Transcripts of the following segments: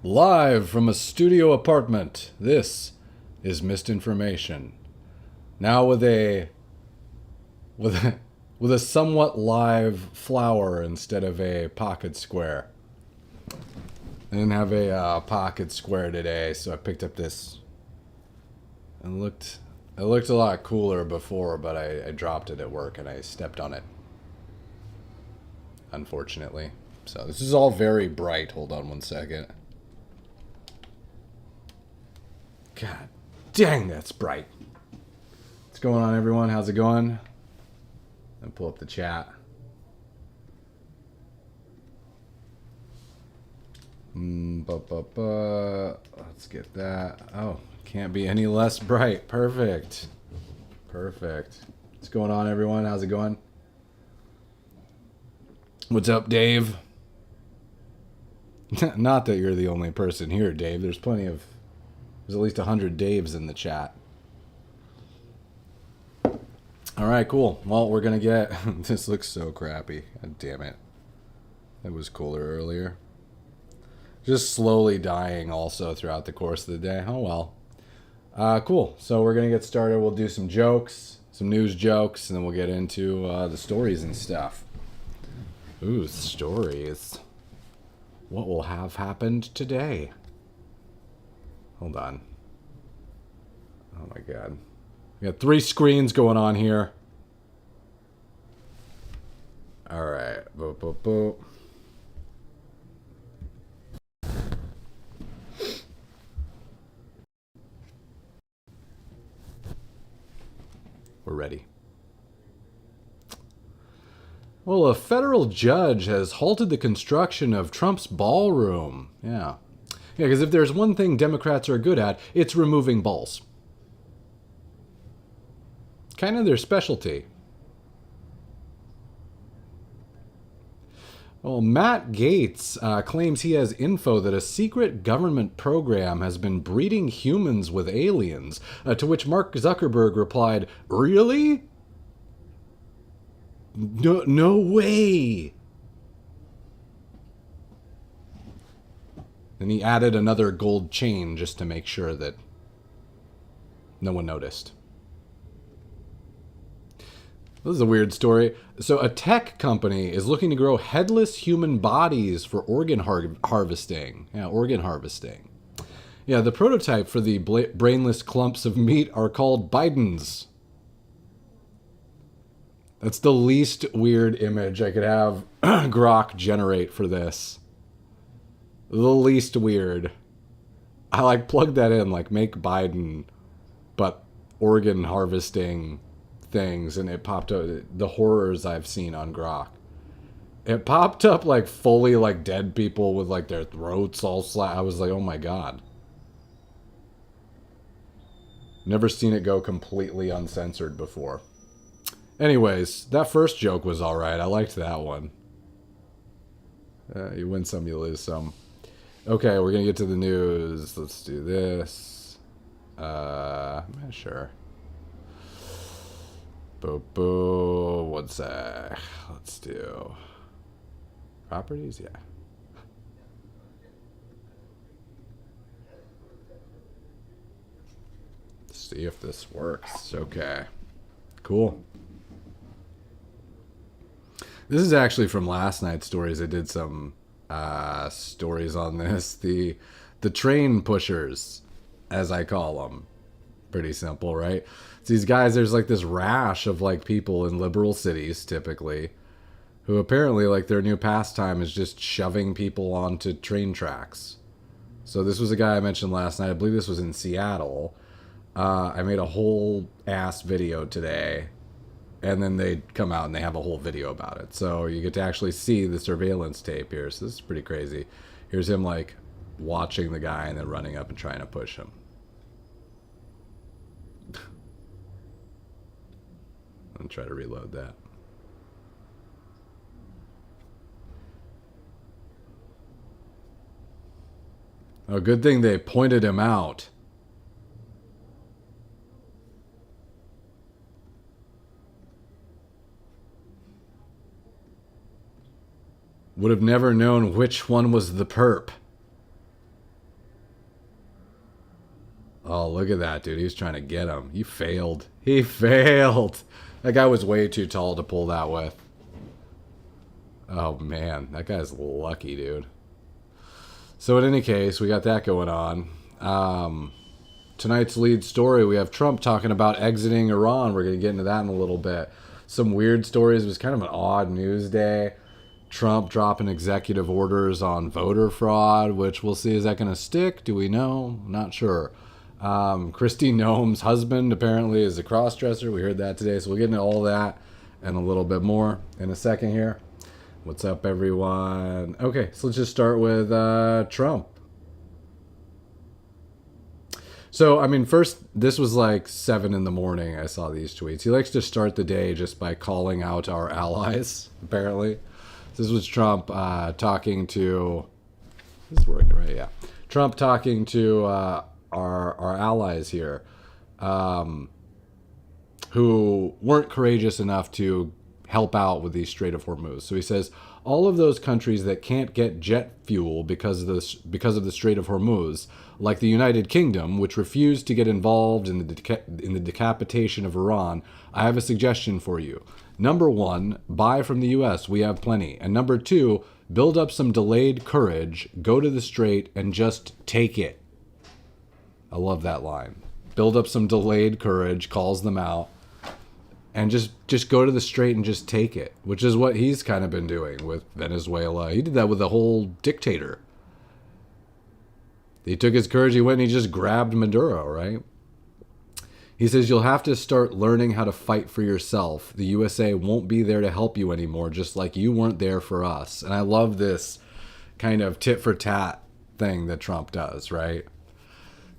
Live from a studio apartment, this is Misinformation. Now with a somewhat live flower instead of a pocket square. I didn't have a pocket square today, so I picked up this. It looked a lot cooler before, but I dropped it at work and I stepped on it. Unfortunately. So this is all very bright. Hold on one second. God dang, that's bright. What's going on, everyone? How's it going? I'll pull up the chat. Let's get that. Oh, can't be any less bright. Perfect. Perfect. What's going on, everyone? How's it going? What's up, Dave? Not that you're the only person here, Dave. There's at least 100 Daves in the chat. Alright, cool. Well, we're gonna get... This looks so crappy. God damn it. That was cooler earlier. Just slowly dying also throughout the course of the day. Oh well. Cool. So we're gonna get started. We'll do some jokes, some news jokes, and then we'll get into the stories and stuff. Ooh, stories. What will have happened today? Hold on. Oh my god. We got 3 screens going on here. Alright. Boop, boop, boop. We're ready. Well, a federal judge has halted the construction of Trump's ballroom. Yeah. Yeah, because if there's one thing Democrats are good at, it's removing balls. Kind of their specialty. Well, Matt Gaetz claims he has info that a secret government program has been breeding humans with aliens, to which Mark Zuckerberg replied, "Really? No way!" And he added another gold chain just to make sure that no one noticed. This is a weird story. So a tech company is looking to grow headless human bodies for organ harvesting. Yeah, organ harvesting. Yeah, the prototype for the brainless clumps of meat are called Bidens. That's the least weird image I could have Grok generate for this. The least weird. I plugged that in, make Biden, but organ harvesting things, and it popped up the horrors I've seen on Grok. It popped up fully dead people with their throats all slashed. I was like, oh my god. Never seen it go completely uncensored before. Anyways, that first joke was alright. I liked that one. You win some, you lose some. Okay, we're gonna get to the news. Let's do this. Sure. Boo. One sec. Let's do properties. Yeah. Let's see if this works. Okay. Cool. This is actually from last night's stories. I did some stories on this. The train pushers, as I call them. Pretty simple, right? It's these guys, there's this rash of people in liberal cities, typically, who apparently their new pastime is just shoving people onto train tracks. So this was a guy I mentioned last night. I believe this was in Seattle. I made a whole ass video today, and then they come out and they have a whole video about it. So you get to actually see the surveillance tape here. So this is pretty crazy. Here's him watching the guy and then running up and trying to push him. I'll try to reload that. Oh, good thing they pointed him out. Would have never known which one was the perp. Oh, look at that, dude. He was trying to get him. He failed. He failed. That guy was way too tall to pull that with. Oh, man. That guy's lucky, dude. So in any case, we got that going on. Tonight's lead story, we have Trump talking about exiting Iran. We're going to get into that in a little bit. Some weird stories. It was kind of an odd news day. Trump dropping executive orders on voter fraud, which we'll see. Is that going to stick? Do we know? Not sure. Kristi Noem's husband apparently is a cross-dresser. We heard that today. So we'll get into all that and a little bit more in a second here. What's up, everyone? Okay, so let's just start with Trump. So, I mean, first, this was like 7 in the morning. I saw these tweets. He likes to start the day just by calling out our allies, apparently. This was Trump talking to... This is working, right? Yeah. Trump talking to our allies here who weren't courageous enough to help out with the Strait of Hormuz. So he says, all of those countries that can't get jet fuel because of the Strait of Hormuz, like the United Kingdom, which refused to get involved in the decapitation of Iran, I have a suggestion for you. Number 1, buy from the U.S. We have plenty. And number 2, build up some delayed courage, go to the Strait, and just take it. I love that line. Build up some delayed courage, calls them out, and just go to the Strait and just take it, which is what he's kind of been doing with Venezuela. He did that with the whole dictator. He took his courage, he went and he just grabbed Maduro, right? He says, you'll have to start learning how to fight for yourself. The USA won't be there to help you anymore, just like you weren't there for us. And I love this kind of tit for tat thing that Trump does, right?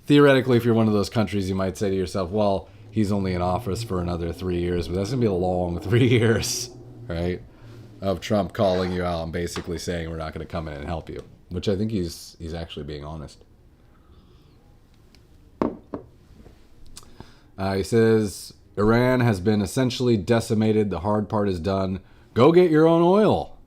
Theoretically, if you're one of those countries, you might say to yourself, well, he's only in office for another 3 years, but that's going to be a long 3 years, right? Of Trump calling you out and basically saying we're not going to come in and help you, which I think he's actually being honest. He says, Iran has been essentially decimated. The hard part is done. Go get your own oil.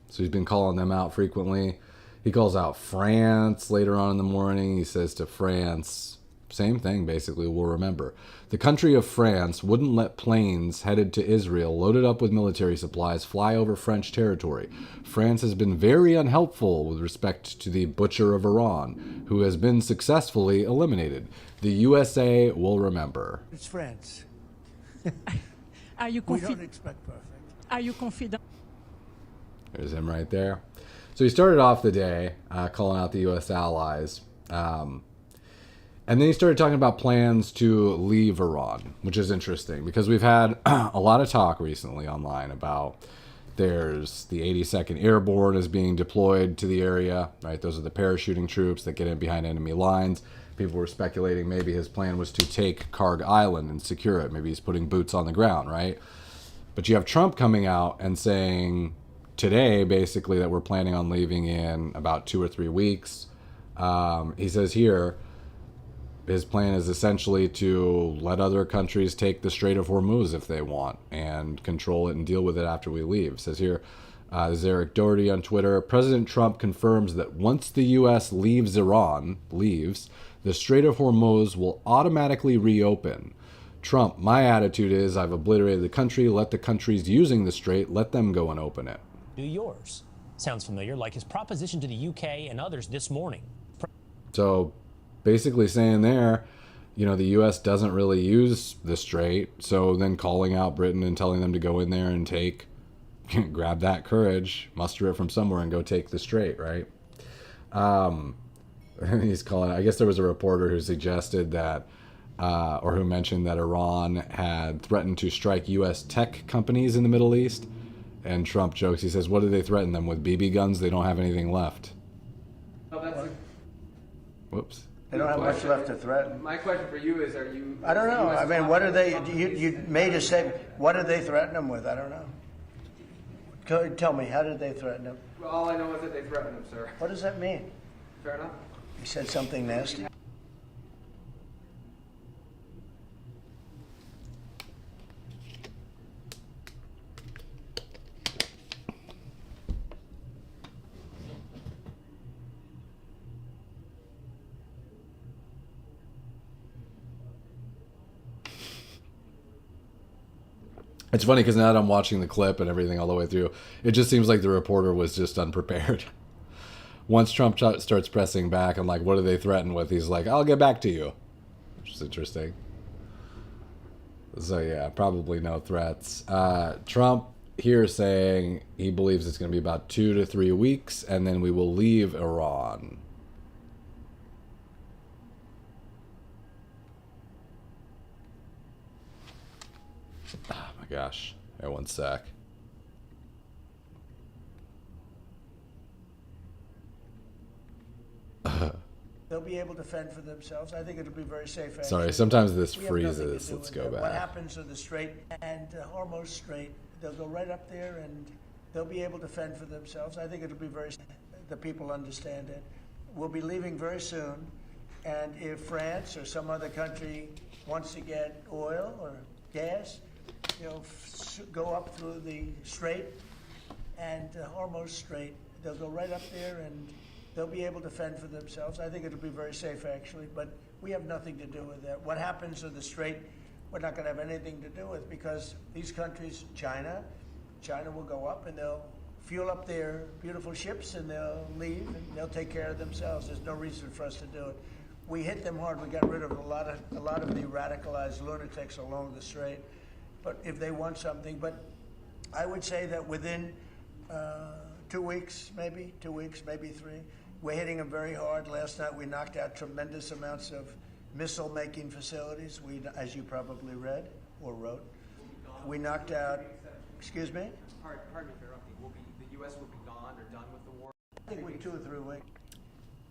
So he's been calling them out frequently. He calls out France later on in the morning. He says to France, same thing, basically, we'll remember. The country of France wouldn't let planes headed to Israel, loaded up with military supplies, fly over French territory. France has been very unhelpful with respect to the butcher of Iran, who has been successfully eliminated. The USA will remember. It's France. Are you We don't expect perfect. Are you confident? There's him right there. So he started off the day calling out the U.S. allies. And then he started talking about plans to leave Iran, which is interesting because we've had a lot of talk recently online about there's the 82nd Airborne is being deployed to the area, right? Those are the parachuting troops that get in behind enemy lines. People were speculating maybe his plan was to take Karg Island and secure it. Maybe he's putting boots on the ground, right? But you have Trump coming out and saying today, basically, that we're planning on leaving in about 2 or 3 weeks. He says here, his plan is essentially to let other countries take the Strait of Hormuz if they want and control it and deal with it after we leave. It says here, this is Eric Doherty on Twitter. President Trump confirms that once the U.S. leaves, the Strait of Hormuz will automatically reopen. Trump, my attitude is I've obliterated the country. Let the countries using the strait, let them go and open it. Do yours. Sounds familiar, like his proposition to the UK and others this morning. So basically saying there, you know, the U.S. doesn't really use the strait, so then calling out Britain and telling them to go in there and grab that courage, muster it from somewhere and go take the strait, right? He's calling, I guess there was a reporter who suggested that, or who mentioned that Iran had threatened to strike U.S. tech companies in the Middle East. And Trump jokes, he says, what did they threaten them with? BB guns? They don't have anything left. Oh, that's Whoops. They don't have much left to threaten. my question for you is, are you... I don't know. I mean, what are they, you made a statement. What did they threaten them with? I don't know. Tell me, how did they threaten them? Well, all I know is that they threatened him, sir. What does that mean? Fair enough. He said something nasty? It's funny because now that I'm watching the clip and everything all the way through, it just seems like the reporter was just unprepared. Once Trump starts pressing back, I'm like, what do they threaten with? He's like, I'll get back to you. Which is interesting. So yeah, probably no threats. Trump here saying he believes it's going to be about 2 to 3 weeks, and then we will leave Iran. Oh my gosh. Hey, one sec. They'll be able to fend for themselves. I think it'll be very safe. Actually. Sorry, sometimes this We have nothing to freezes. do Let's with go that. back. What happens in the Strait and Hormuz Strait, they'll go right up there and they'll be able to fend for themselves. I think it'll be very, the people understand it. We'll be leaving very soon. And if France or some other country wants to get oil or gas, go up through the Strait and Hormuz Strait. They'll go right up there and they'll be able to fend for themselves. I think it'll be very safe, actually, but we have nothing to do with that. What happens in the Strait, we're not going to have anything to do with, because these countries, China will go up and they'll fuel up their beautiful ships and they'll leave and they'll take care of themselves. There's no reason for us to do it. We hit them hard. We got rid of a lot of the radicalized lunatics along the Strait. But if they want something, but I would say that within 2 weeks, maybe 3. We're hitting them very hard. Last night we knocked out tremendous amounts of missile-making facilities. We, as you probably read or wrote, we knocked out. Excuse me. Pardon me for interrupting. The U.S. will be gone or done with the war? I think we're 2 or 3 weeks.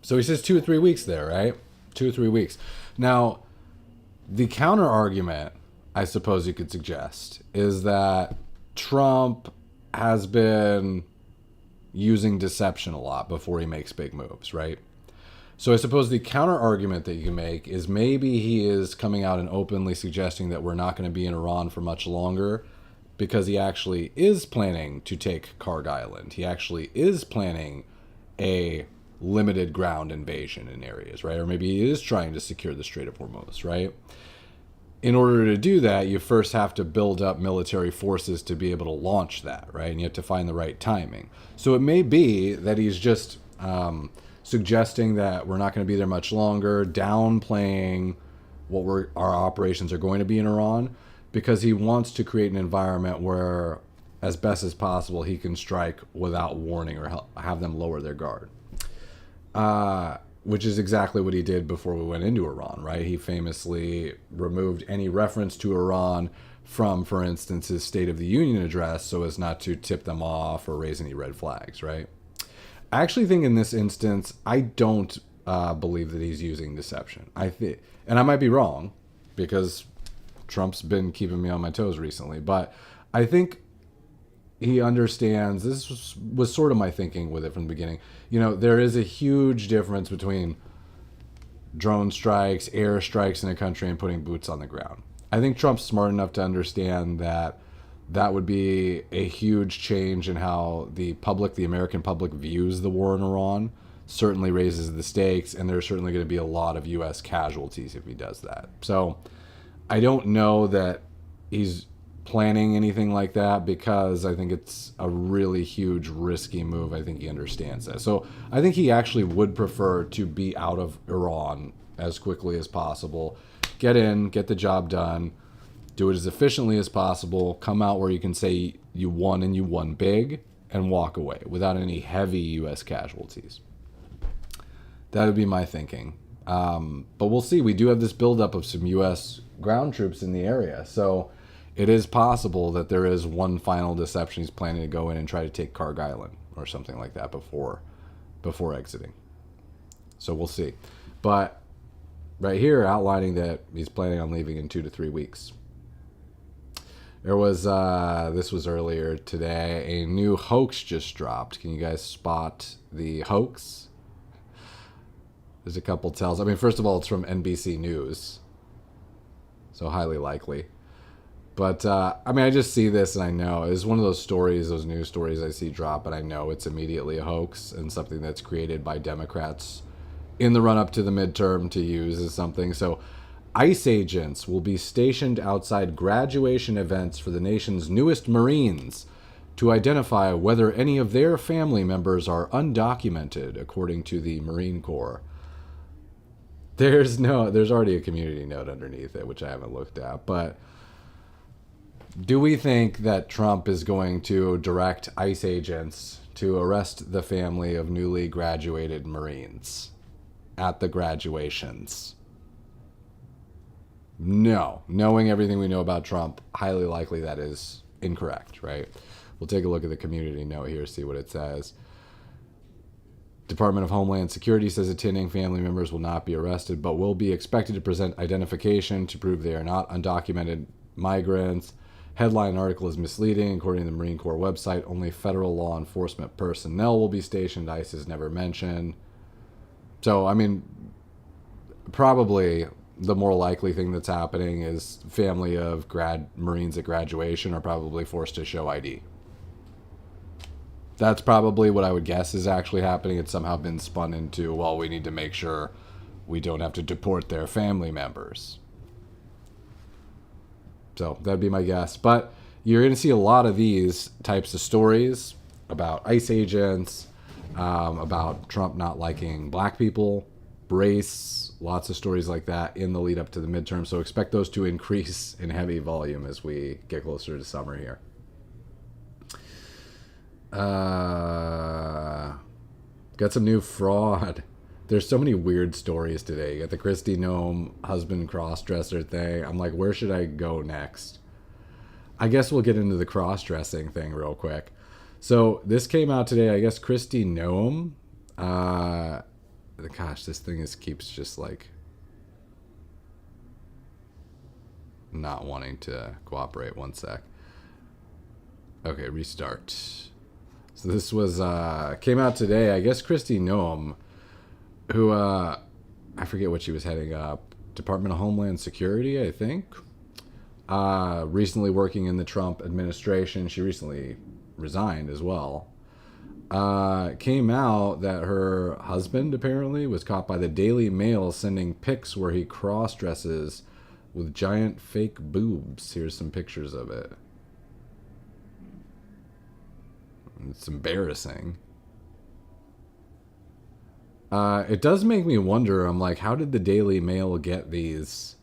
So he says 2 or 3 weeks there, right? 2 or 3 weeks. Now, the counter argument, I suppose you could suggest, is that Trump has been using deception a lot before he makes big moves, right? So I suppose the counter argument that you can make is maybe he is coming out and openly suggesting that we're not going to be in Iran for much longer because he actually is planning to take Karg Island. He actually is planning a limited ground invasion in areas, right? Or maybe he is trying to secure the Strait of Hormuz, right? In order to do that, you first have to build up military forces to be able to launch that, right? And you have to find the right timing. So it may be that he's just suggesting that we're not going to be there much longer, downplaying what our operations are going to be in Iran, because he wants to create an environment where, as best as possible, he can strike without warning or have them lower their guard. Which is exactly what he did before we went into Iran, right? He famously removed any reference to Iran from, for instance, his State of the Union address so as not to tip them off or raise any red flags, right? I actually think in this instance, I don't believe that he's using deception. And I might be wrong because Trump's been keeping me on my toes recently, but I think he understands. This was sort of my thinking with it from the beginning. There is a huge difference between drone strikes, air strikes in a country, and putting boots on the ground. I think Trump's smart enough to understand that that would be a huge change in how the American public views the war in Iran. Certainly raises the stakes, and there's certainly going to be a lot of U.S. casualties if he does that. So I don't know that he's planning anything like that, because I think it's a really huge, risky move. I think he understands that. So I think he actually would prefer to be out of Iran as quickly as possible. Get in, get the job done, do it as efficiently as possible, come out where you can say you won and you won big, and walk away without any heavy U.S. casualties. That would be my thinking. But we'll see. We do have this buildup of some U.S. ground troops in the area. So it is possible that there is one final deception. He's planning to go in and try to take Karg Island or something like that before exiting. So we'll see. But right here, outlining that he's planning on leaving in 2 to 3 weeks. There was, this was earlier today, a new hoax just dropped. Can you guys spot the hoax? There's a couple tells. I mean, first of all, it's from NBC News, so highly likely. But, I just see this and I know. It's one of those stories, those news stories I see drop, and I know it's immediately a hoax and something that's created by Democrats in the run-up to the midterm to use as something. So ICE agents will be stationed outside graduation events for the nation's newest Marines to identify whether any of their family members are undocumented, according to the Marine Corps. There's already a community note underneath it, which I haven't looked at, but do we think that Trump is going to direct ICE agents to arrest the family of newly graduated Marines at the graduations? No. Knowing everything we know about Trump, highly likely that is incorrect, right? We'll take a look at the community note here, see what it says. Department of Homeland Security says attending family members will not be arrested, but will be expected to present identification to prove they are not undocumented migrants. Headline article is misleading. According to the Marine Corps website, only federal law enforcement personnel will be stationed. ICE is never mentioned. So, I mean, probably the more likely thing that's happening is family of Marines at graduation are probably forced to show ID. That's probably what I would guess is actually happening. It's somehow been spun into, well, we need to make sure we don't have to deport their family members. So that'd be my guess. But you're going to see a lot of these types of stories about ICE agents, about Trump not liking black people, race, lots of stories like that in the lead up to the midterm. So expect those to increase in heavy volume as we get closer to summer here. Got some new fraud. There's so many weird stories today. You got the Kristi Noem husband cross-dresser thing. I'm like, where should I go next? I guess we'll get into the cross-dressing thing real quick. So this came out today. I guess Kristi Noem. Gosh, this thing keeps just like not wanting to cooperate. One sec. Okay, restart. So this was came out today. I guess Kristi Noem, who I forget what she was heading up, Department of Homeland Security, I think. Recently working in the Trump administration. She recently resigned as well. Came out that her husband apparently was caught by the Daily Mail sending pics where he cross-dresses with giant fake boobs. Here's some pictures of it. It's embarrassing. It does make me wonder. I'm like, how did the Daily Mail get these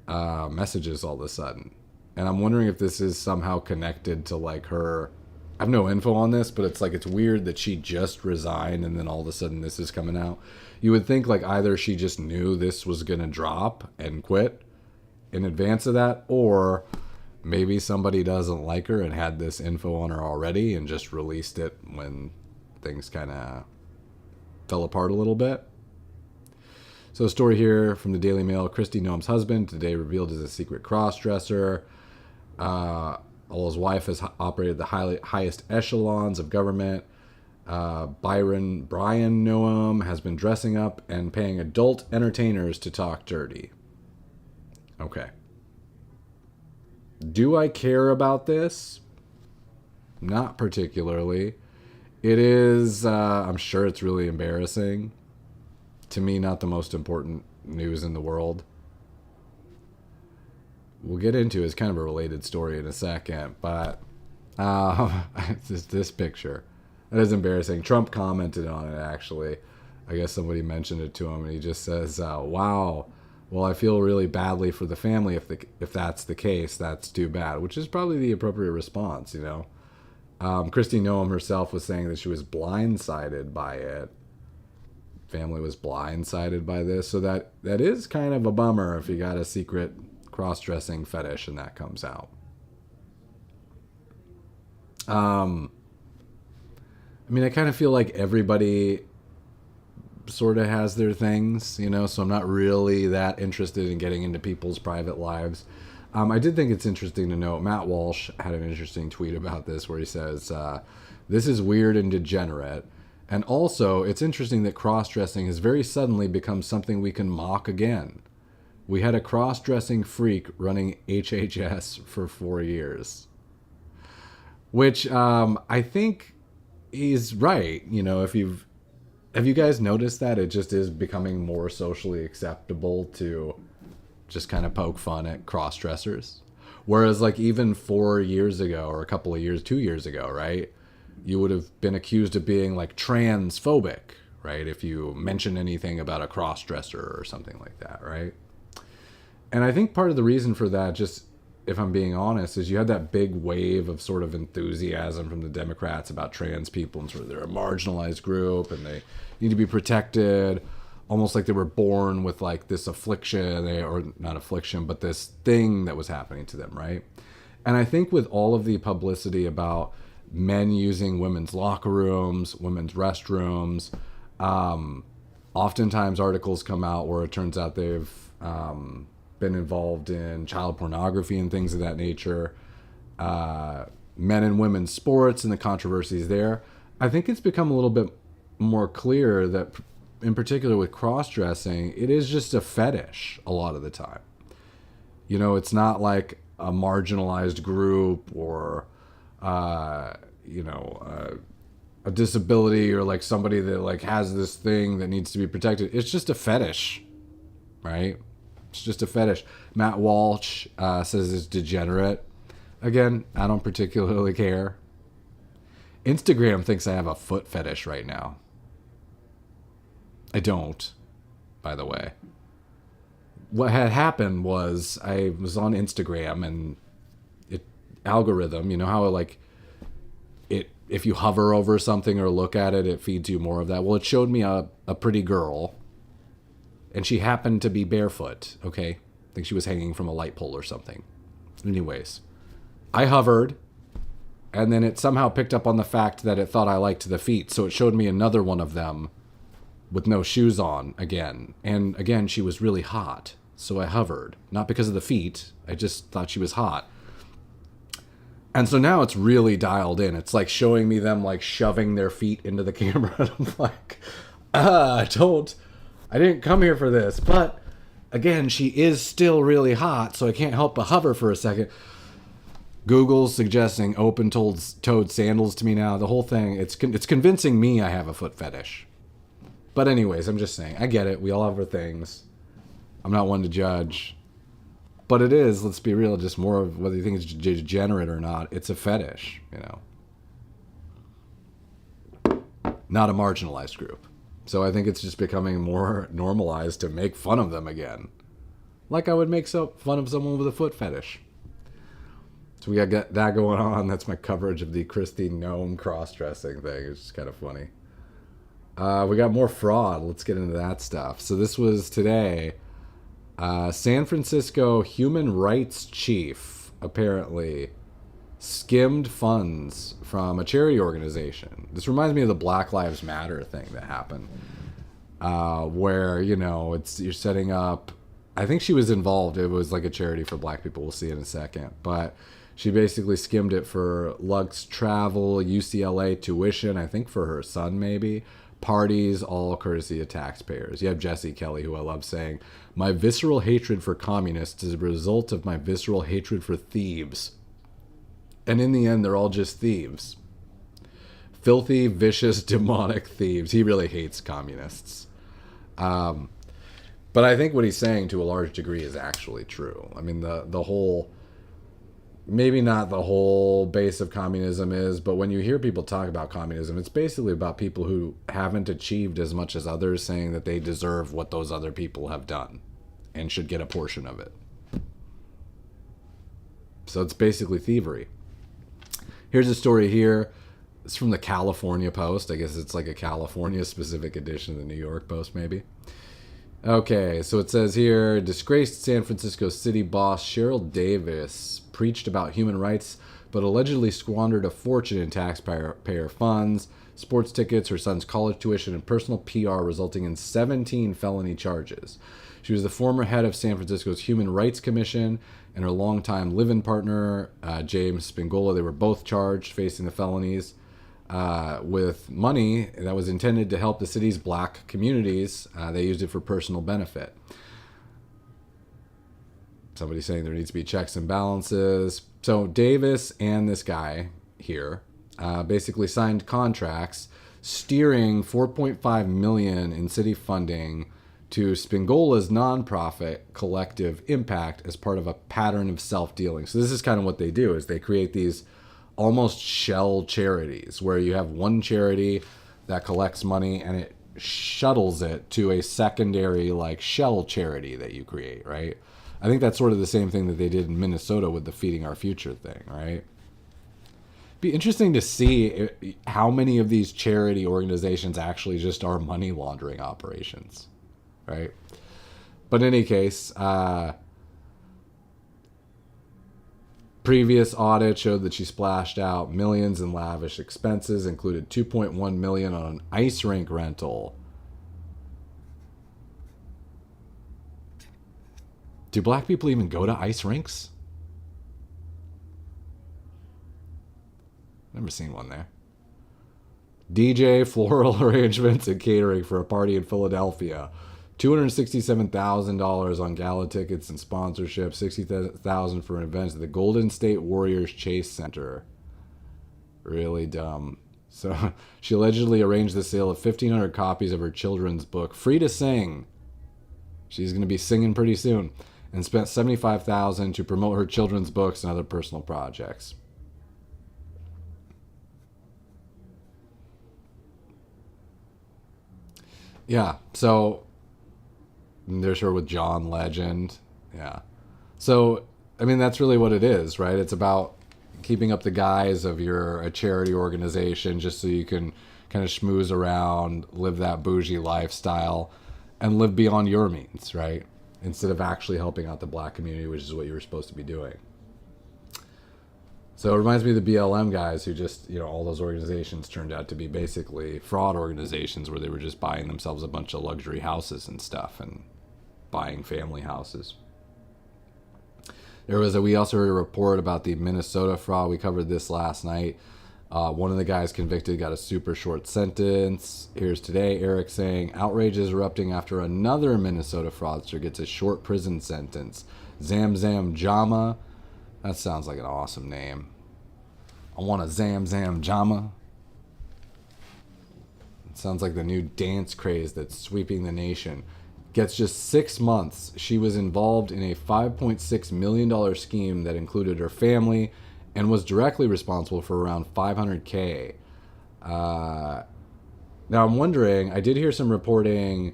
messages all of a sudden? And I'm wondering if this is somehow connected to like her. I have no info on this, but it's like it's weird that she just resigned and then all of a sudden this is coming out. You would think like either she just knew this was gonna drop and quit in advance of that, or maybe somebody doesn't like her and had this info on her already and just released it when things kind of fell apart a little bit. So a story here from the Daily Mail. Kristi Noem's husband, today revealed as a secret cross-dresser. While his wife has operated the highest echelons of government. Brian Noem has been dressing up and paying adult entertainers to talk dirty. Okay. Do I care about this? Not particularly. It is, I'm sure it's really embarrassing. To me, not the most important news in the world. We'll get into it. It's kind of a related story in a second, but this picture. That is embarrassing. Trump commented on it, actually. I guess somebody mentioned it to him, and he just says, wow, well, I feel really badly for the family. If that's the case, that's too bad, which is probably the appropriate response, you know. Kristi Noem herself was saying that she was blindsided by it. Family was blindsided by this, so that is kind of a bummer if you got a secret cross-dressing fetish and that comes out. I mean, I kind of feel like everybody sort of has their things, you know, so I'm not really that interested in getting into people's private lives. I did think it's interesting to note, Matt Walsh had an interesting tweet about this where he says, this is weird and degenerate. And also, it's interesting that cross-dressing has very suddenly become something we can mock again. We had a cross-dressing freak running HHS for 4 years. Which I think he's right. You know, have you guys noticed that? It just is becoming more socially acceptable to just kind of poke fun at cross-dressers. Whereas like even 4 years ago or a couple of years, 2 years ago, right, you would have been accused of being like transphobic, right, if you mention anything about a cross-dresser or something like that, right? And I think part of the reason for that, just if I'm being honest, is you had that big wave of sort of enthusiasm from the Democrats about trans people and sort of they're a marginalized group and they need to be protected, almost like they were born with like this affliction, or not affliction, but this thing that was happening to them, right? And I think with all of the publicity about men using women's locker rooms, women's restrooms, oftentimes articles come out where it turns out they've been involved in child pornography and things of that nature, men and women's sports and the controversies there. I think it's become a little bit more clear that, in particular with cross-dressing, it is just a fetish a lot of the time. You know, it's not like a marginalized group or, you know, a disability or like somebody that like has this thing that needs to be protected. It's just a fetish, right? It's just a fetish. Matt Walsh says it's degenerate. Again, I don't particularly care. Instagram thinks I have a foot fetish right now. I don't, by the way. What had happened was I was on Instagram and algorithm, you know how like it, if you hover over something or look at it, it feeds you more of that. Well, it showed me a pretty girl and she happened to be barefoot. Okay. I think she was hanging from a light pole or something. Anyways, I hovered and then it somehow picked up on the fact that it thought I liked the feet. So it showed me another one of them with no shoes on again. And again, she was really hot. So I hovered. Not because of the feet. I just thought she was hot. And so now it's really dialed in. It's like showing me them like shoving their feet into the camera. And I'm like, I didn't come here for this. But again, she is still really hot. So I can't help but hover for a second. Google's suggesting open-toed sandals to me now. The whole thing, it's convincing me I have a foot fetish. But anyways, I'm just saying, I get it. We all have our things. I'm not one to judge. But it is, let's be real, just more of whether you think it's degenerate or not. It's a fetish, you know. Not a marginalized group. So I think it's just becoming more normalized to make fun of them again. Like I would make fun of someone with a foot fetish. So we got that going on. That's my coverage of the Christine Nome cross-dressing thing. It's just kind of funny. We got more fraud. Let's get into that stuff. So this was today. San Francisco human rights chief apparently skimmed funds from a charity organization. This reminds me of the Black Lives Matter thing that happened, where, you know, you're setting up. I think she was involved. It was like a charity for black people. We'll see in a second. But she basically skimmed it for Lux travel, UCLA tuition, I think for her son maybe. Parties, all courtesy of taxpayers. You have Jesse Kelly, who I love, saying, "My visceral hatred for communists is a result of my visceral hatred for thieves." And in the end, they're all just thieves. Filthy, vicious, demonic thieves. He really hates communists. But I think what he's saying to a large degree is actually true. I mean, the whole... Maybe not the whole base of communism is, but when you hear people talk about communism, it's basically about people who haven't achieved as much as others, saying that they deserve what those other people have done and should get a portion of it. So it's basically thievery. Here's a story here. It's from the California Post. I guess it's like a California-specific edition of the New York Post, maybe. Okay, so it says here, disgraced San Francisco city boss Cheryl Davis preached about human rights, but allegedly squandered a fortune in taxpayer funds, sports tickets, her son's college tuition, and personal PR, resulting in 17 felony charges. She was the former head of San Francisco's Human Rights Commission, and her longtime live-in partner, James Spingola. They were both charged, facing the felonies, with money that was intended to help the city's black communities. They used it for personal benefit. Somebody's saying there needs to be checks and balances. So Davis and this guy here basically signed contracts steering $4.5 million in city funding to Spingola's nonprofit collective impact as part of a pattern of self-dealing. So this is kind of what they do, is they create these almost shell charities where you have one charity that collects money and it shuttles it to a secondary like shell charity that you create, right? I think that's sort of the same thing that they did in Minnesota with the Feeding Our Future thing, right? Be interesting to see how many of these charity organizations actually just are money laundering operations, right? But in any case, previous audit showed that she splashed out millions in lavish expenses, included $2.1 million on an ice rink rental. Do black people even go to ice rinks? Never seen one there. DJ, floral arrangements, and catering for a party in Philadelphia. $267,000 on gala tickets and sponsorship. $60,000 for an event at the Golden State Warriors Chase Center. Really dumb. So she allegedly arranged the sale of 1,500 copies of her children's book, Free to Sing. She's going to be singing pretty soon. And spent $75,000 to promote her children's books and other personal projects. Yeah, so there's her with John Legend. Yeah. So, I mean, that's really what it is, right? It's about keeping up the guise of a charity organization just so you can kind of schmooze around, live that bougie lifestyle, and live beyond your means, right? Instead of actually helping out the black community, which is what you were supposed to be doing. So it reminds me of the BLM guys who just, all those organizations turned out to be basically fraud organizations where they were just buying themselves a bunch of luxury houses and stuff and buying family houses. We also heard a report about the Minnesota fraud. We covered this last night. One of the guys convicted got a super short sentence. Here's today, Eric saying, outrage is erupting after another Minnesota fraudster gets a short prison sentence. Zam Zam Jama. That sounds like an awesome name. I want a Zam Zam Jama. It sounds like the new dance craze that's sweeping the nation. Gets just 6 months. She was involved in a $5.6 million scheme that included her family and was directly responsible for around $500K. Now I'm wondering, I did hear some reporting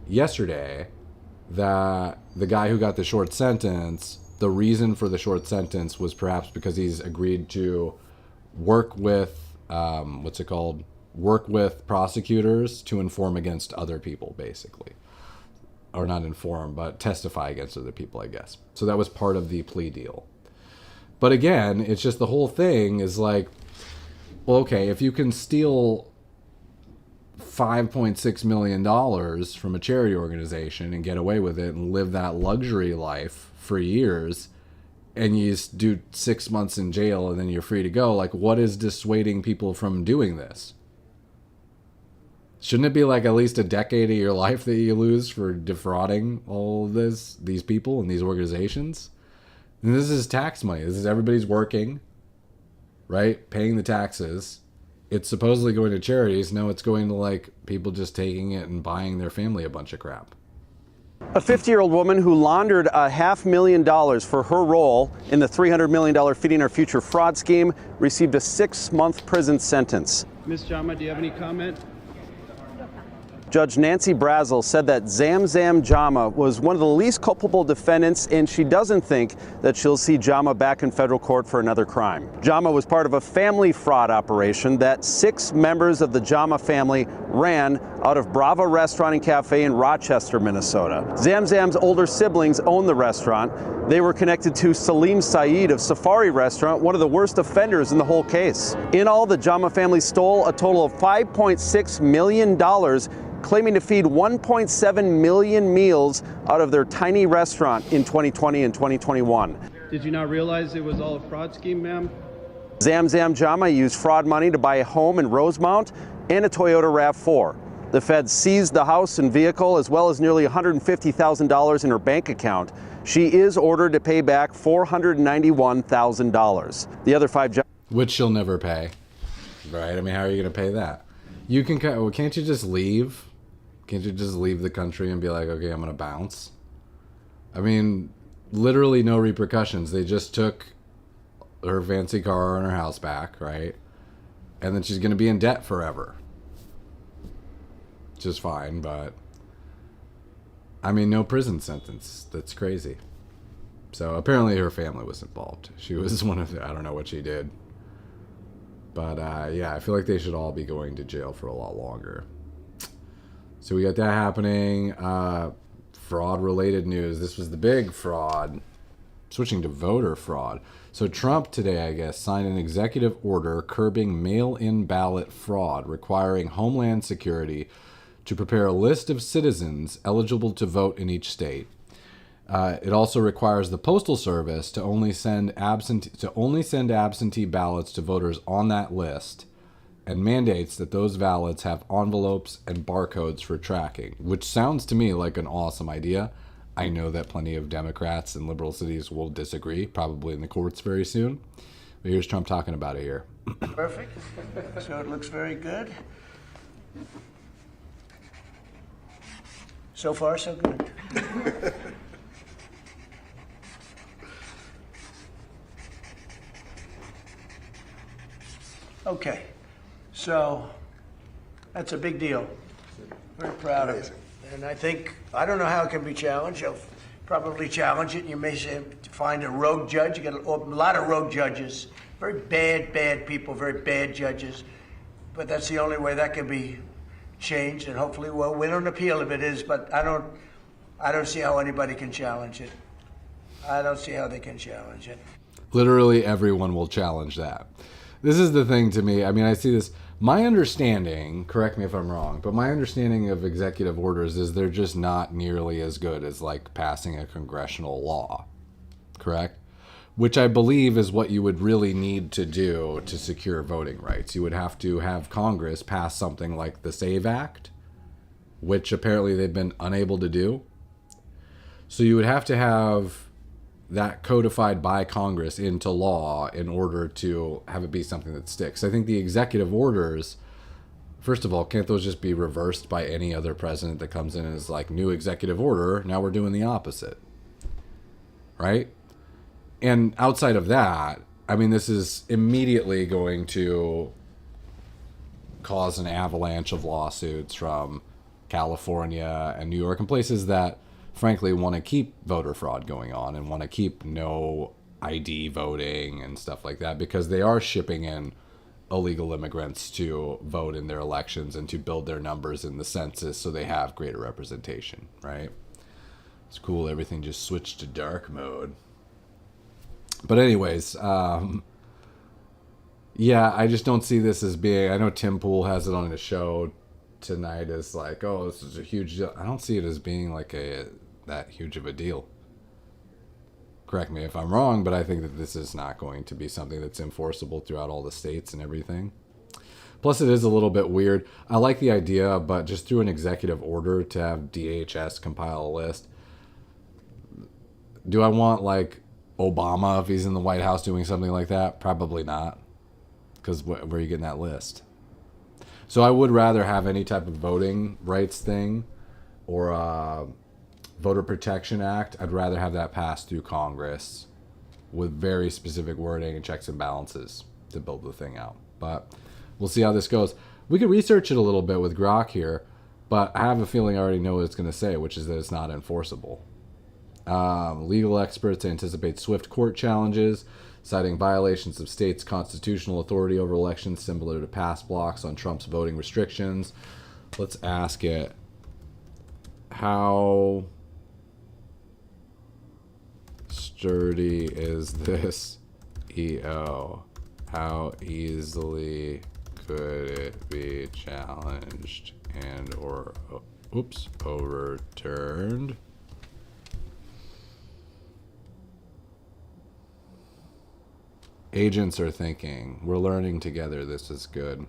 yesterday that the guy who got the short sentence, the reason for the short sentence was perhaps because he's agreed to work with, work with prosecutors to inform against other people, basically. Or not inform, but testify against other people, I guess. So that was part of the plea deal. But again, it's just the whole thing is like, well, okay, if you can steal $5.6 million from a charity organization and get away with it and live that luxury life for years, and you just do 6 months in jail and then you're free to go, like, what is dissuading people from doing this? Shouldn't it be like at least a decade of your life that you lose for defrauding all of these people and these organizations? And this is tax money. This is everybody's working, right? Paying the taxes. It's supposedly going to charities. No, it's going to like people just taking it and buying their family a bunch of crap. A 50-year-old woman who laundered $500,000 for her role in the $300 million Feeding Our Future fraud scheme received a 6-month prison sentence. Ms. Jama, do you have any comment? Judge Nancy Brazel said that Zam Zam Jama was one of the least culpable defendants, and she doesn't think that she'll see Jama back in federal court for another crime. Jama was part of a family fraud operation that 6 members of the Jama family ran out of Brava Restaurant and Cafe in Rochester, Minnesota. Zam Zam's older siblings owned the restaurant. They were connected to Salim Saeed of Safari Restaurant, one of the worst offenders in the whole case. In all, the Jama family stole a total of $5.6 million, claiming to feed 1.7 million meals out of their tiny restaurant in 2020 and 2021. Did you not realize it was all a fraud scheme, ma'am? Zam Zam Jama used fraud money to buy a home in Rosemount and a Toyota RAV4. The feds seized the house and vehicle, as well as nearly $150,000 in her bank account. She is ordered to pay back $491,000. The other 5 which she'll never pay, right? I mean, how are you going to pay that? You can, can't you just leave? Can't you just leave the country and be like, okay, I'm gonna bounce? I mean, literally no repercussions. They just took her fancy car and her house back, right? And then she's gonna be in debt forever. Which is fine, but I mean, no prison sentence. That's crazy. So apparently her family was involved. She was one of the, I don't know what she did. But yeah, I feel like they should all be going to jail for a lot longer. So we got that happening. Fraud-related news. This was the big fraud. Switching to voter fraud. So Trump today, I guess, signed an executive order curbing mail-in ballot fraud, requiring Homeland Security to prepare a list of citizens eligible to vote in each state. It also requires the Postal Service to only send absentee ballots to voters on that list, and mandates that those ballots have envelopes and barcodes for tracking, which sounds to me like an awesome idea. I know that plenty of Democrats in liberal cities will disagree, probably in the courts very soon. But here's Trump talking about it here. Perfect. So it looks very good. So far, so good. Okay, so that's a big deal. Very proud of it. And I don't know how it can be challenged. You'll probably challenge it. You may say, find a rogue judge. You get a lot of rogue judges. Very bad people, very bad judges. But that's the only way that can be changed. And hopefully we'll win an appeal if it is. But I don't see how anybody can challenge it. I don't see how they can challenge it. Literally everyone will challenge that. This is the thing to me. I mean, I see this. My understanding, correct me if I'm wrong, but my understanding of executive orders is they're just not nearly as good as like passing a congressional law. Correct? Which I believe is what you would really need to do to secure voting rights. You would have to have Congress pass something like the SAVE Act, which apparently they've been unable to do. So you would have to have that codified by Congress into law in order to have it be something that sticks. I think the executive orders, first of all, can't those just be reversed by any other president that comes in and is like, new executive order, now we're doing the opposite, right? And outside of that, I mean, this is immediately going to cause an avalanche of lawsuits from California and New York and places that frankly want to keep voter fraud going on and want to keep no ID voting and stuff like that, because they are shipping in illegal immigrants to vote in their elections and to build their numbers in the census so they have greater representation, right? It's cool. Everything just switched to dark mode. But anyways, yeah, I just don't see this as being, I know Tim Pool has it on his show tonight as like, oh, this is a huge deal. I don't see it as being like that huge of a deal. Correct me if I'm wrong, but I think that this is not going to be something that's enforceable throughout all the states and everything. Plus, it is a little bit weird. I like the idea, but just through an executive order to have DHS compile a list. Do I want like Obama, if he's in the White House, doing something like that? Probably not, because where are you getting that list? So I would rather have any type of voting rights thing or Voter Protection Act. I'd rather have that passed through Congress with very specific wording and checks and balances to build the thing out. But we'll see how this goes. We could research it a little bit with Grok here, but I have a feeling I already know what it's going to say, which is that it's not enforceable. Legal experts anticipate swift court challenges, citing violations of states' constitutional authority over elections similar to past blocks on Trump's voting restrictions. Let's ask it. How sturdy is this EO? How easily could it be challenged and or overturned? Agents are thinking, we're learning together, this is good.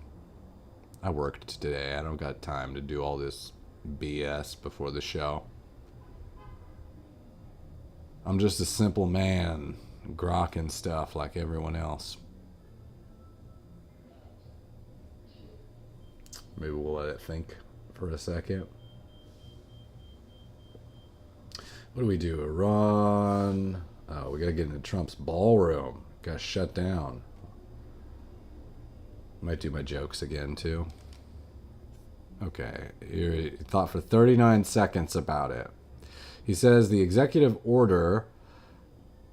I worked today, I don't got time to do all this BS before the show. I'm just a simple man, grokking stuff like everyone else. Maybe we'll let it think for a second. What do we do? Iran. Oh, we gotta get into Trump's ballroom. Got shut down. Might do my jokes again too. Okay, he thought for 39 seconds about it. He says the executive order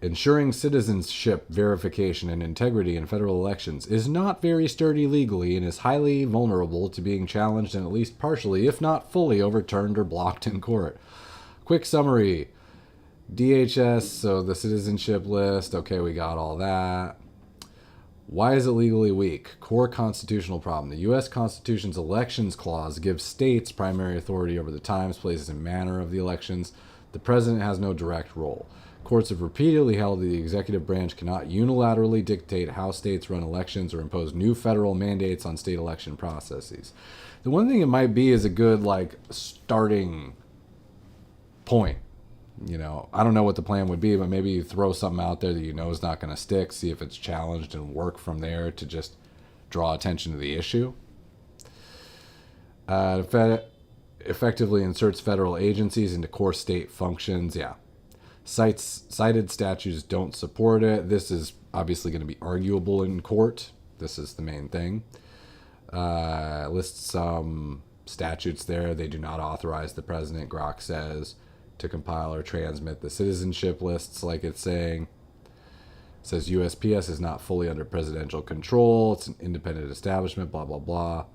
ensuring citizenship verification and integrity in federal elections is not very sturdy legally and is highly vulnerable to being challenged and at least partially, if not fully, overturned or blocked in court. Quick summary. DHS, so the citizenship list, okay, we got all that. Why is it legally weak? Core constitutional problem. The U.S. Constitution's elections clause gives states primary authority over the times, places, and manner of the elections. The president has no direct role. Courts have repeatedly held that the executive branch cannot unilaterally dictate how states run elections or impose new federal mandates on state election processes. The one thing it might be is a good, starting point. You know, I don't know what the plan would be, but maybe you throw something out there that you know is not going to stick, see if it's challenged, and work from there to just draw attention to the issue. Effectively inserts federal agencies into core state functions. Yeah. Cited statutes don't support it. This is obviously going to be arguable in court. This is the main thing. Lists some statutes there. They do not authorize the president, Grok says, to compile or transmit the citizenship lists like it's saying. It says USPS is not fully under presidential control. It's an independent establishment, blah, blah, blah.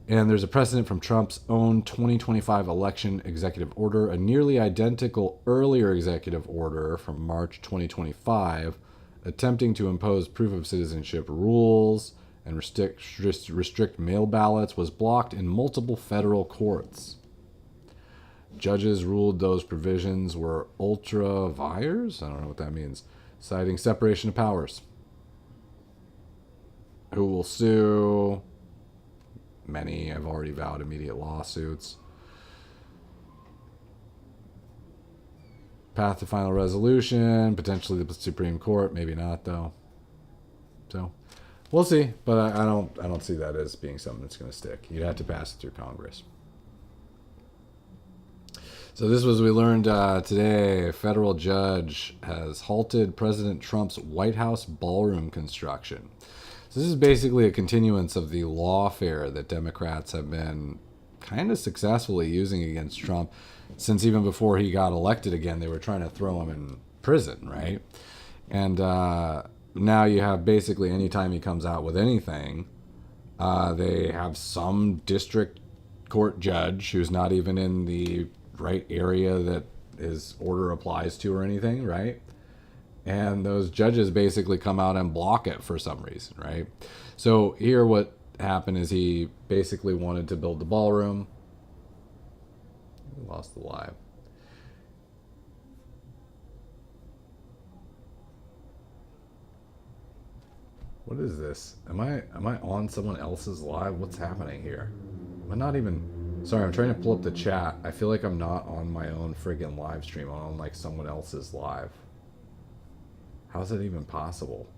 And there's a precedent from Trump's own 2025 election executive order, a nearly identical earlier executive order from March 2025, attempting to impose proof of citizenship rules and restrict mail ballots, was blocked in multiple federal courts. Judges ruled those provisions were ultra vires? I don't know what that means. Citing separation of powers. Who will sue? Many have already vowed immediate lawsuits. Path to final resolution, potentially the Supreme Court, maybe not though. So we'll see, but I don't see that as being something that's going to stick. You'd have to pass it through Congress. So this was, we learned today, a federal judge has halted President Trump's White House ballroom construction. So this is basically a continuance of the lawfare that Democrats have been kind of successfully using against Trump since even before he got elected again. They were trying to throw him in prison, right? And now you have basically anytime he comes out with anything, they have some district court judge who's not even in the right area that his order applies to or anything, right? And those judges basically come out and block it for some reason, right? So here what happened is he basically wanted to build the ballroom. Lost the live. What is this? Am I on someone else's live? What's happening here? Am I not even... Sorry, I'm trying to pull up the chat. I feel like I'm not on my own friggin' live stream. I'm on like someone else's live. How's that even possible?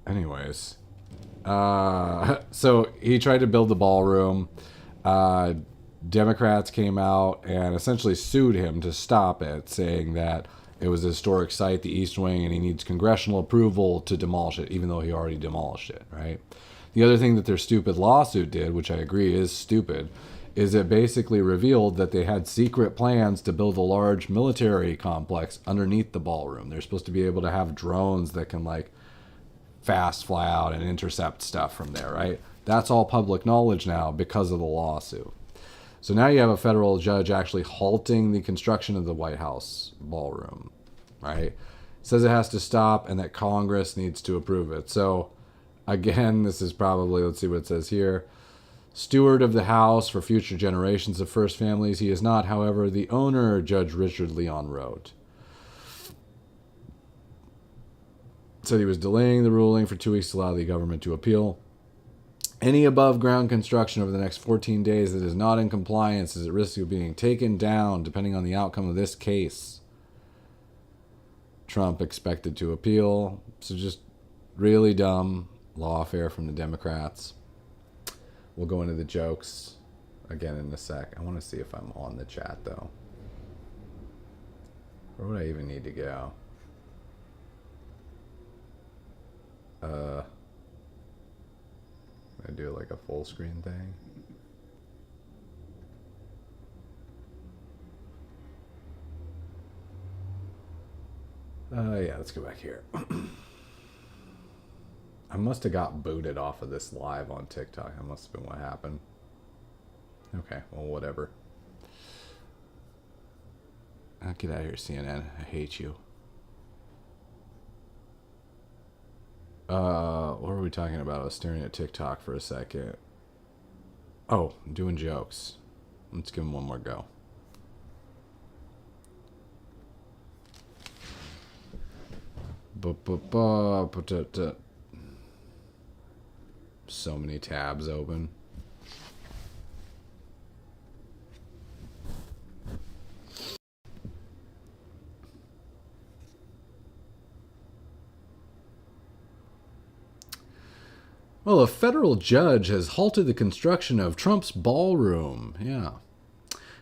Anyways. So he tried to build the ballroom. Democrats came out and essentially sued him to stop it, saying that it was a historic site, the East Wing, and he needs congressional approval to demolish it, even though he already demolished it, right? The other thing that their stupid lawsuit did, which I agree is stupid, is it basically revealed that they had secret plans to build a large military complex underneath the ballroom. They're supposed to be able to have drones that can like fast fly out and intercept stuff from there, right? That's all public knowledge now because of the lawsuit. So now you have a federal judge actually halting the construction of the White House ballroom, right? Says it has to stop and that Congress needs to approve it. So again, this is probably, let's see what it says here. Steward of the House for future generations of first families. He is not, however, the owner, Judge Richard Leon wrote. Said he was delaying the ruling for 2 weeks to allow the government to appeal. Any above ground construction over the next 14 days that is not in compliance is at risk of being taken down depending on the outcome of this case. Trump expected to appeal. So just really dumb lawfare from the Democrats. We'll go into the jokes again in a sec. I want to see if I'm on the chat, though. Where would I even need to go? I do like a full screen thing. Yeah, let's go back here. I must have got booted off of this live on TikTok. That must have been what happened. Okay, well, whatever. Get out of here, CNN. I hate you. What were we talking about? I was staring at TikTok for a second. Oh, I'm doing jokes. Let's give them one more go. So many tabs open. Well, a federal judge has halted the construction of Trump's ballroom. Yeah.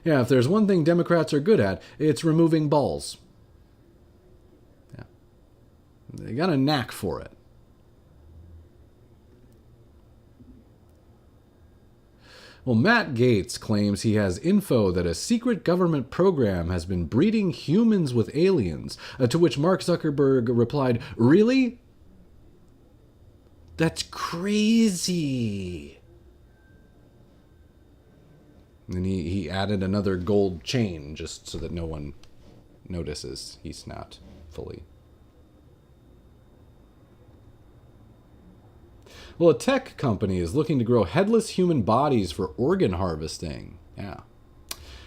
Yeah, if there's one thing Democrats are good at, it's removing balls. Yeah. They got a knack for it. Well, Matt Gaetz claims he has info that a secret government program has been breeding humans with aliens, to which Mark Zuckerberg replied, "Really? That's crazy." And he added another gold chain just so that no one notices he's not fully. Well, a tech company is looking to grow headless human bodies for organ harvesting. Yeah.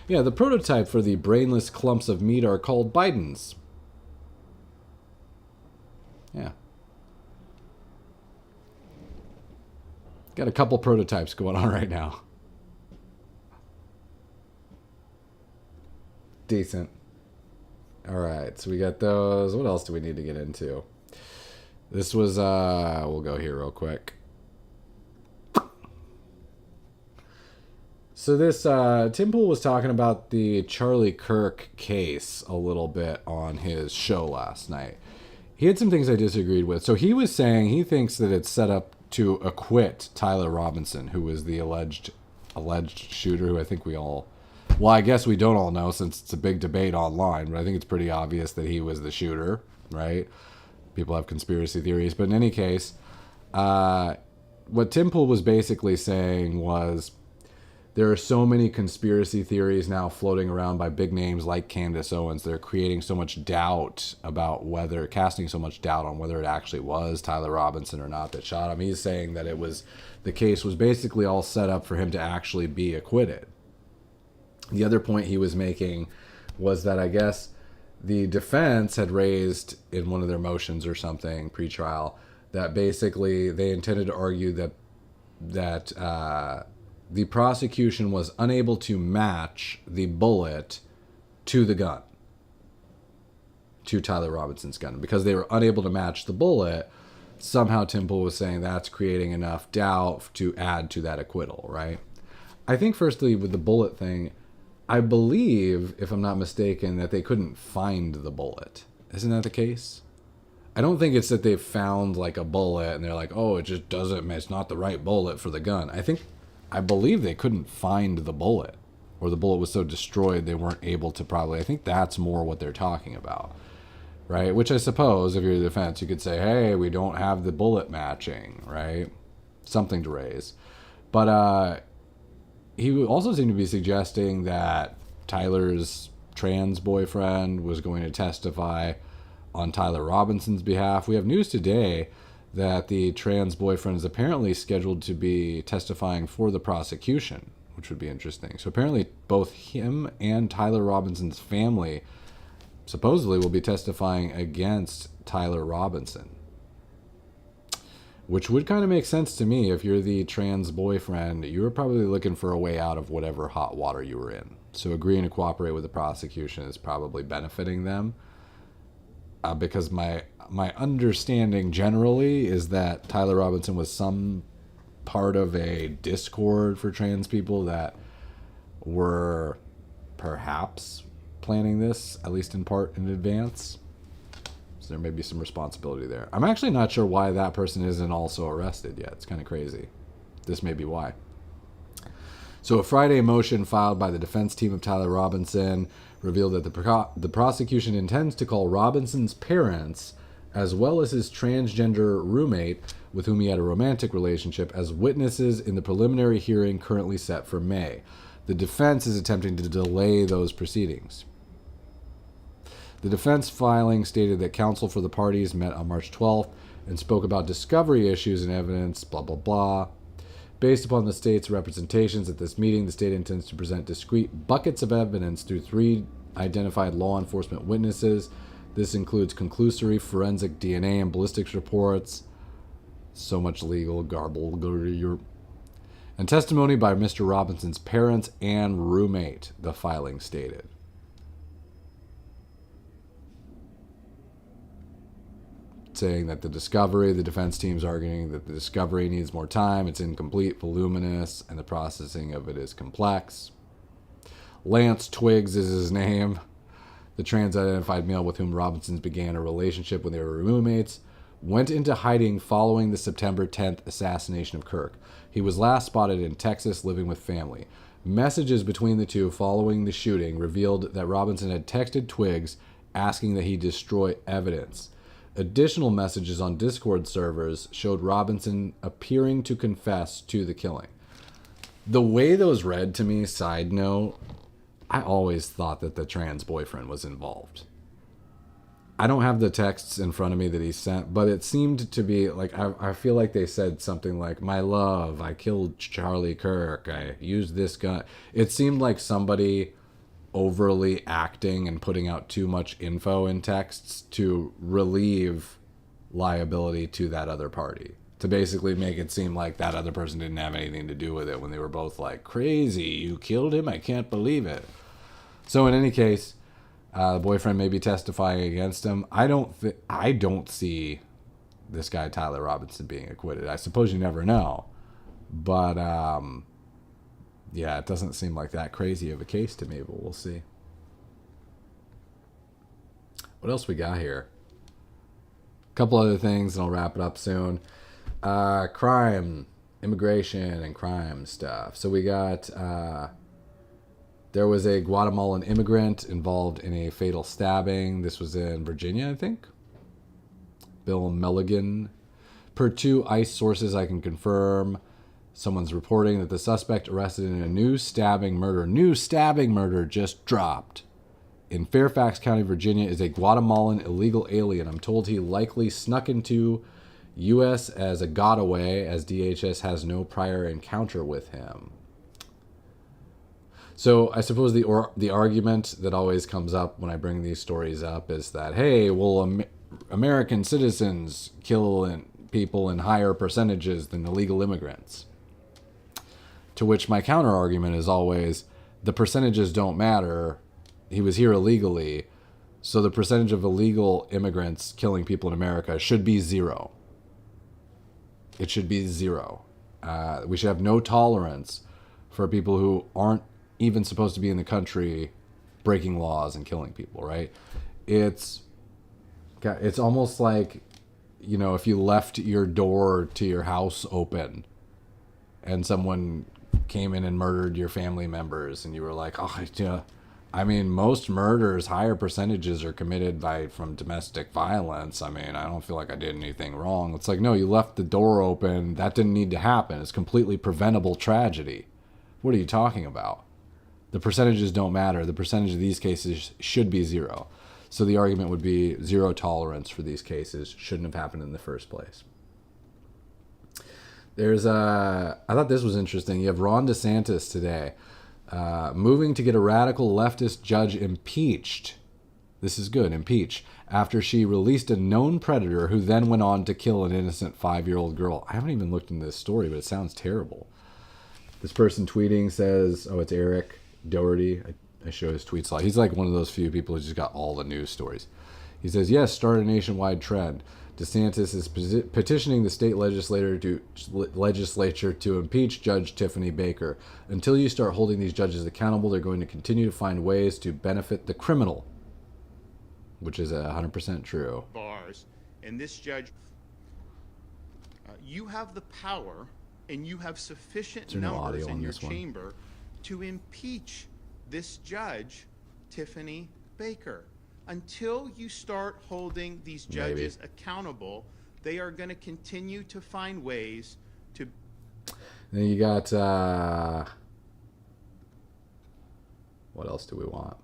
Yeah, the prototype for the brainless clumps of meat are called Bidens. Yeah. Got a couple prototypes going on right now. Decent. All right, so we got those. What else do we need to get into? This was, we'll go here real quick. So this, Tim Pool was talking about the Charlie Kirk case a little bit on his show last night. He had some things I disagreed with. So he was saying he thinks that it's set up to acquit Tyler Robinson, who was the alleged shooter, who I think we all, well, I guess we don't all know since it's a big debate online, but I think it's pretty obvious that he was the shooter, right? People have conspiracy theories, but in any case, what Tim Pool was basically saying was there are so many conspiracy theories now floating around by big names like Candace Owens. They're creating so much doubt about whether, casting so much doubt on whether it actually was Tyler Robinson or not that shot him. He's saying that it was, the case was basically all set up for him to actually be acquitted. The other point he was making was that I guess the defense had raised in one of their motions or something pre-trial that basically they intended to argue that the prosecution was unable to match the bullet to the gun, to Tyler Robinson's gun. Because they were unable to match the bullet, somehow Tim Pool was saying that's creating enough doubt to add to that acquittal, right? I think firstly with the bullet thing, I believe, if I'm not mistaken, that they couldn't find the bullet. Isn't that the case? I don't think it's that they found like a bullet and they're like, oh, it just doesn't, it's not the right bullet for the gun. I believe they couldn't find the bullet, or the bullet was so destroyed they weren't able to probably, I think that's more what they're talking about, right? Which I suppose, if you're the defense, you could say, hey, we don't have the bullet matching, right? Something to raise. But he also seemed to be suggesting that Tyler's trans boyfriend was going to testify on Tyler Robinson's behalf. We have news today that the trans boyfriend is apparently scheduled to be testifying for the prosecution, which would be interesting. So apparently both him and Tyler Robinson's family supposedly will be testifying against Tyler Robinson, which would kind of make sense to me. If you're the trans boyfriend, you were probably looking for a way out of whatever hot water you were in. So agreeing to cooperate with the prosecution is probably benefiting them. Because my understanding generally is that Tyler Robinson was part of a Discord for trans people that were perhaps planning this, at least in part, in advance. So there may be some responsibility there. I'm actually not sure why that person isn't also arrested yet. It's kind of crazy. This may be why. So a Friday motion filed by the defense team of Tyler Robinson revealed that the prosecution intends to call Robinson's parents, as well as his transgender roommate, with whom he had a romantic relationship, as witnesses in the preliminary hearing currently set for May. The defense is attempting to delay those proceedings. The defense filing stated that counsel for the parties met on March 12th and spoke about discovery issues and evidence, blah, blah, blah. Based upon the state's representations at this meeting, the state intends to present discrete buckets of evidence through 3 identified law enforcement witnesses. This includes conclusory forensic DNA and ballistics reports. So much legal garble. And testimony by Mr. Robinson's parents and roommate, the filing stated. Saying that the defense team's arguing that the discovery needs more time, it's incomplete, voluminous, and the processing of it is complex. Lance Twiggs is his name. The trans-identified male with whom Robinsons began a relationship when they were roommates went into hiding following the September 10th assassination of Kirk. He was last spotted in Texas living with family. Messages between the two following the shooting revealed that Robinson had texted Twiggs asking that he destroy evidence. Additional messages on Discord servers showed Robinson appearing to confess to the killing. The way those read to me, side note, I always thought that the trans boyfriend was involved. I don't have the texts in front of me that he sent, but it seemed to be like, I feel like they said something like, my love, I killed Charlie Kirk, I used this gun. It seemed like somebody overly acting and putting out too much info in texts to relieve liability to that other party. To basically make it seem like that other person didn't have anything to do with it when they were both like, crazy, you killed him? I can't believe it. So in any case, the boyfriend may be testifying against him. I don't see this guy Tyler Robinson being acquitted. I suppose you never know. But yeah, it doesn't seem like that crazy of a case to me, but we'll see. What else we got here? A couple other things and I'll wrap it up soon. Crime, immigration and crime stuff. So we got there was a Guatemalan immigrant involved in a fatal stabbing. This was in Virginia, I think. Bill Milligan. Per 2 ICE sources, I can confirm. Someone's reporting that the suspect arrested in a new stabbing murder just dropped. In Fairfax County, Virginia, is a Guatemalan illegal alien. I'm told he likely snuck into U.S. as a gotaway, as DHS has no prior encounter with him. So I suppose the argument that always comes up when I bring these stories up is that, hey, well, American citizens kill people in higher percentages than illegal immigrants. To which my counter argument is always, the percentages don't matter. He was here illegally, so the percentage of illegal immigrants killing people in America should be 0. It should be 0. We should have no tolerance for people who aren't even supposed to be in the country breaking laws and killing people, right? It's almost like, you know, if you left your door to your house open and someone came in and murdered your family members and you were like, oh, yeah. I mean, most murders, higher percentages are committed from domestic violence. I mean, I don't feel like I did anything wrong. It's like, no, you left the door open. That didn't need to happen. It's completely preventable tragedy. What are you talking about? The percentages don't matter. The percentage of these cases should be 0. So the argument would be 0 tolerance for these cases. Shouldn't have happened in the first place. I thought this was interesting. You have Ron DeSantis today. Moving to get a radical leftist judge impeached. This is good, impeach. After she released a known predator who then went on to kill an innocent 5-year-old girl. I haven't even looked into this story, but it sounds terrible. This person tweeting says, oh, it's Eric Doherty. I show his tweets a lot. He's like one of those few people who just got all the news stories. He says, yes, start a nationwide trend. DeSantis is petitioning the state legislature to impeach Judge Tiffany Baker. Until you start holding these judges accountable, they're going to continue to find ways to benefit the criminal, which is 100% true. Bars, and this judge, you have the power and you have sufficient numbers in your chamber to impeach this judge, Tiffany Baker. Until you start holding these judges accountable, they are going to continue to find ways to. Then you got, what else do we want?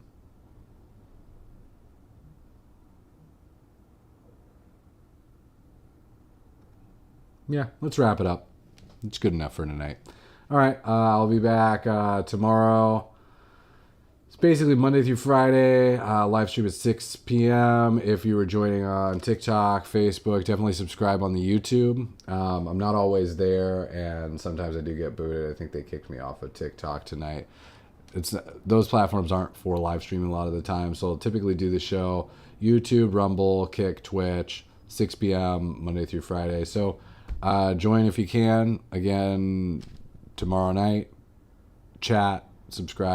Yeah, let's wrap it up. It's good enough for tonight. All right, I'll be back tomorrow. It's basically Monday through Friday, live stream at 6 p.m. If you were joining on TikTok, Facebook, definitely subscribe on the YouTube. I'm not always there, and sometimes I do get booted. I think they kicked me off of TikTok tonight. Those platforms aren't for live streaming a lot of the time, so I'll typically do the show YouTube, Rumble, Kick, Twitch, 6 p.m. Monday through Friday. So join if you can. Again, tomorrow night, chat, subscribe.